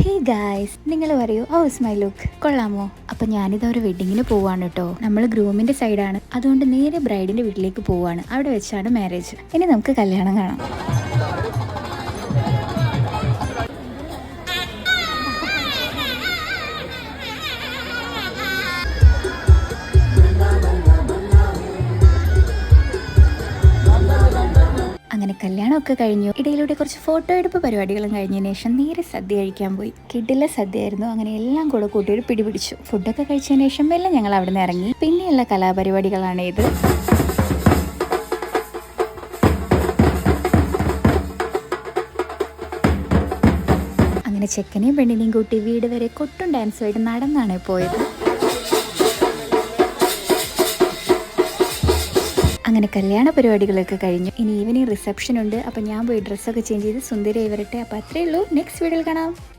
Hey guys, നിങ്ങൾ പറയൂ house my look കൊള്ളാമോ? അപ്പൊ ഞാനിത് ഒരു വെഡിങ്ങിന് പോവാണ് കേട്ടോ. നമ്മൾ ഗ്രൂമിന്റെ സൈഡാണ്, അതുകൊണ്ട് നേരെ ബ്രൈഡിന്റെ വീട്ടിലേക്ക് പോവാണ്. അവിടെ വെച്ചാണ് മാരേജ്. ഇനി നമുക്ക് കല്യാണം കാണാം. അങ്ങനെ കല്യാണമൊക്കെ കഴിഞ്ഞു. ഇടയിലൂടെ കുറച്ച് ഫോട്ടോ എടുപ്പ് പരിപാടികളും കഴിഞ്ഞതിന് ശേഷം നേരെ സദ്യ കഴിക്കാൻ പോയി. കിഡിലെ സദ്യയായിരുന്നു. അങ്ങനെ എല്ലാം കൂടെ കൂട്ടി ഒരു പിടി പിടിച്ചു. ഫുഡൊക്കെ കഴിച്ചതിന് ശേഷം എല്ലാം ഞങ്ങൾ അവിടെ നിന്ന് ഇറങ്ങി. പിന്നെയുള്ള കലാപരിപാടികളാണ് ഇത്. അങ്ങനെ ചെക്കനെയും പെണ്ണിനെയും കൂട്ടി വീട് വരെ കൊട്ടും ഡാൻസുമായിട്ട് നടന്നാണ് പോയത്. അങ്ങനെ കല്യാണ പരിപാടികളൊക്കെ കഴിഞ്ഞു. ഇനി ഈവനിങ് റിസപ്ഷൻ ഉണ്ട്. അപ്പം ഞാൻ പോയി ഡ്രസ്സൊക്കെ ചേഞ്ച് ചെയ്ത് സുന്ദരിയായി വരട്ടെ. അപ്പോൾ അത്രയേ ഉള്ളൂ. നെക്സ്റ്റ് വീഡിയോയിൽ കാണാം.